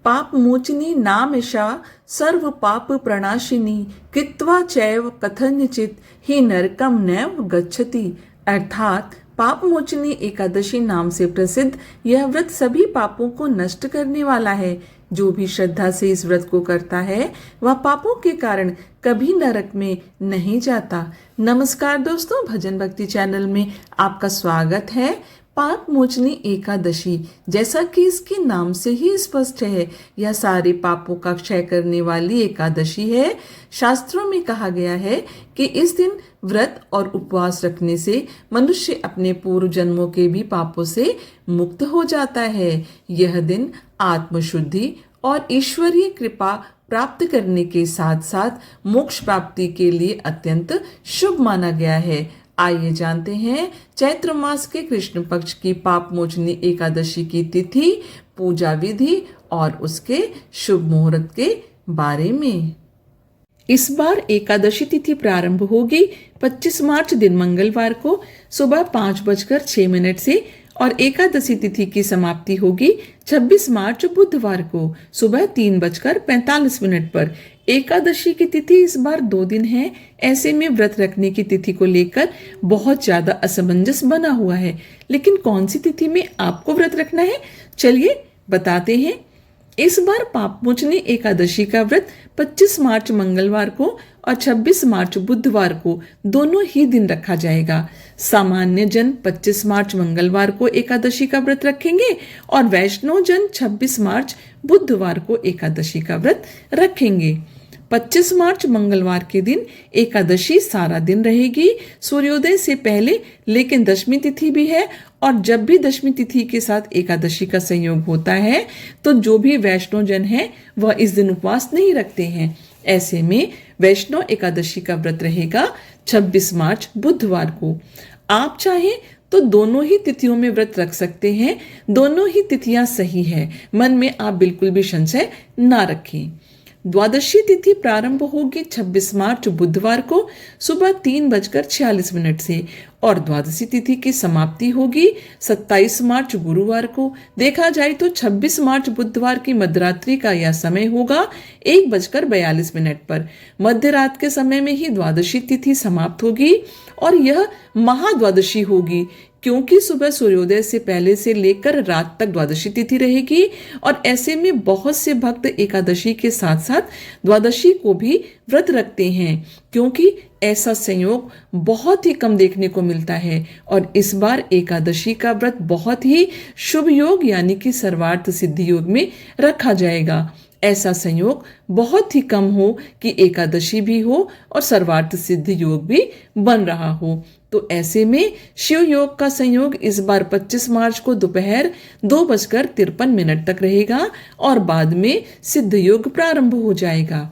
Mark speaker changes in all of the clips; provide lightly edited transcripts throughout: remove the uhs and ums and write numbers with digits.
Speaker 1: पाप मोचनी नामिषा सर्व पाप प्रणाशिनी कृत्वा चैव कथनचित ही नरकम नैव गच्छति। अर्थात पाप मोचनी एकादशी नाम से प्रसिद्ध यह व्रत सभी पापों को नष्ट करने वाला है। जो भी श्रद्धा से इस व्रत को करता है वह पापों के कारण कभी नरक में नहीं जाता। नमस्कार दोस्तों, भजन भक्ति चैनल में आपका स्वागत है। पाप मोचनी एकादशी, जैसा कि इसके नाम से ही स्पष्ट है, यह सारे पापों का क्षय करने वाली एकादशी है। शास्त्रों में कहा गया है कि इस दिन व्रत और उपवास रखने से मनुष्य अपने पूर्व जन्मों के भी पापों से मुक्त हो जाता है। यह दिन आत्मशुद्धि और ईश्वरीय कृपा प्राप्त करने के साथ साथ मोक्ष प्राप्ति के लिए अत्यंत शुभ माना गया है। आइए जानते हैं चैत्र मास के कृष्ण पक्ष की पाप मोचनी एकादशी की तिथि, पूजा विधि और उसके शुभ मुहूर्त के बारे में। इस बार एकादशी तिथि प्रारंभ होगी 25 मार्च दिन मंगलवार को सुबह 5:06 से और एकादशी तिथि की समाप्ति होगी 26 मार्च बुधवार को सुबह 3:45 पर। एकादशी की तिथि इस बार 2 दिन है। ऐसे में व्रत रखने की तिथि को लेकर बहुत ज्यादा असमंजस बना हुआ है। लेकिन कौन सी तिथि में आपको व्रत रखना है, चलिए बताते हैं। इस बार पापमोचनी एकादशी का व्रत 25 मार्च मंगलवार को और 26 मार्च बुधवार को दोनों ही दिन रखा जाएगा। सामान्य जन 25 मार्च मंगलवार को एकादशी का व्रत रखेंगे और वैष्णव जन 26 मार्च बुधवार को एकादशी का व्रत रखेंगे। 25 मार्च मंगलवार के दिन एकादशी सारा दिन रहेगी, सूर्योदय से पहले, लेकिन दशमी तिथि भी है और जब भी दशमी तिथि के साथ एकादशी का संयोग होता है तो जो भी वैष्णव जन है वह इस दिन उपवास नहीं रखते हैं। ऐसे में वैष्णव एकादशी का व्रत रहेगा 26 मार्च बुधवार को। आप चाहें तो दोनों ही तिथियों में व्रत रख सकते हैं। दोनों ही तिथियां सही है, मन में आप बिल्कुल भी संशय ना रखें। द्वादशी तिथि प्रारंभ होगी 26 मार्च बुधवार को सुबह 3:46 से और द्वादशी तिथि की समाप्ति होगी 27 मार्च गुरुवार को। देखा जाए तो 26 मार्च बुधवार की मध्यरात्रि का यह समय होगा 1:42 पर। मध्य रात के समय में ही द्वादशी तिथि समाप्त होगी और यह महाद्वादशी होगी, क्योंकि सुबह सूर्योदय से पहले से लेकर रात तक द्वादशी तिथि रहेगी। और ऐसे में बहुत से भक्त एकादशी के साथ साथ द्वादशी को भी व्रत रखते हैं, क्योंकि ऐसा संयोग बहुत ही कम देखने को मिलता है। और इस बार एकादशी का व्रत बहुत ही शुभ योग यानी कि सर्वार्थ सिद्धि योग में रखा जाएगा। ऐसा संयोग बहुत ही कम हो कि एकादशी भी हो और सर्वार्थ सिद्ध योग भी बन रहा हो। तो ऐसे में शिव योग का संयोग इस बार 25 मार्च को दोपहर 2:53 तक रहेगा और बाद में सिद्ध योग प्रारंभ हो जाएगा।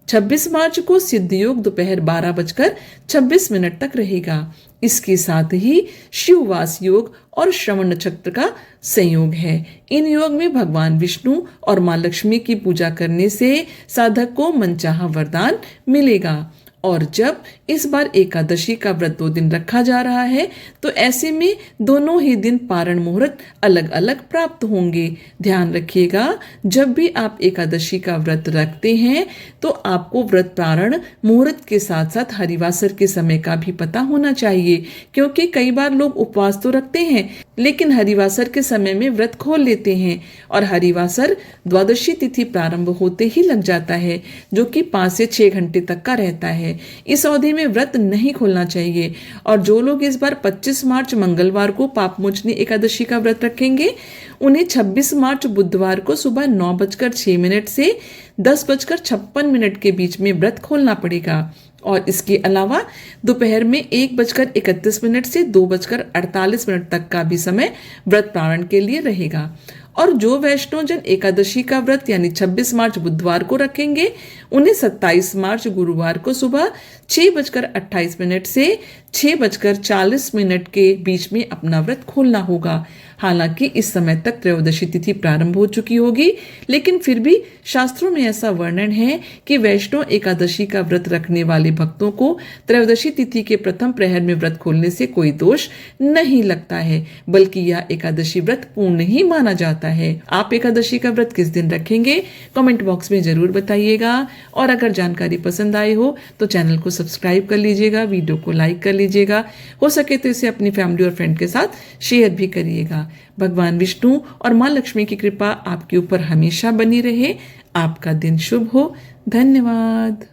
Speaker 1: 26 मार्च को सिद्ध योग दोपहर 12:26 तक रहेगा। इसके साथ ही शिववास योग और श्रवण नक्षत्र का संयोग है। इन योग में भगवान विष्णु और मां लक्ष्मी की पूजा करने से साधक को मनचाहा वरदान मिलेगा। और जब इस बार एकादशी का व्रत 2 दिन रखा जा रहा है तो ऐसे में दोनों ही दिन पारण मुहूर्त अलग अलग प्राप्त होंगे। ध्यान रखिएगा, जब भी आप एकादशी का व्रत रखते हैं तो आपको व्रत पारण मुहूर्त के साथ साथ हरिवासर के समय का भी पता होना चाहिए, क्योंकि कई बार लोग उपवास तो रखते हैं लेकिन हरिवासर के समय में व्रत खोल लेते हैं और हरिवासर द्वादशी तिथि प्रारंभ होते ही लग जाता है, जो कि 5 से 6 घंटे तक का रहता है। इस अवधि में व्रत नहीं खोलना चाहिए। और जो लोग इस बार 25 मार्च मंगलवार को पापमोचनी एकादशी का व्रत रखेंगे उन्हें 26 मार्च बुधवार को सुबह 9:06 से 10:56 के बीच में व्रत खोलना पड़ेगा। और इसके अलावा दोपहर में 1:31 से 2:48 तक का भी समय व्रत पारण के लिए रहेगा। और जो वैष्णव जन एकादशी का व्रत यानी 26 मार्च बुधवार को रखेंगे उन्हें 27 मार्च गुरुवार को सुबह 6:28 से 6:40 के बीच में अपना व्रत खोलना होगा। हालांकि इस समय तक त्रयोदशी तिथि प्रारंभ हो चुकी होगी, लेकिन फिर भी शास्त्रों में ऐसा वर्णन है कि वैष्णव एकादशी का व्रत रखने वाले भक्तों को त्रयोदशी तिथि के प्रथम प्रहर में व्रत खोलने से कोई दोष नहीं लगता है, बल्कि यह एकादशी व्रत पूर्ण ही माना जाता है। आप एकादशी का व्रत किस दिन रखेंगे, कमेंट बॉक्स में जरूर बताइएगा। और अगर जानकारी पसंद आई हो तो चैनल को सब्सक्राइब कर लीजिएगा, वीडियो को लाइक कर लीजिएगा, हो सके तो इसे अपनी फैमिली और फ्रेंड के साथ शेयर भी करिएगा। भगवान विष्णु और माँ लक्ष्मी की कृपा आपके ऊपर हमेशा बनी रहे। आपका दिन शुभ हो। धन्यवाद।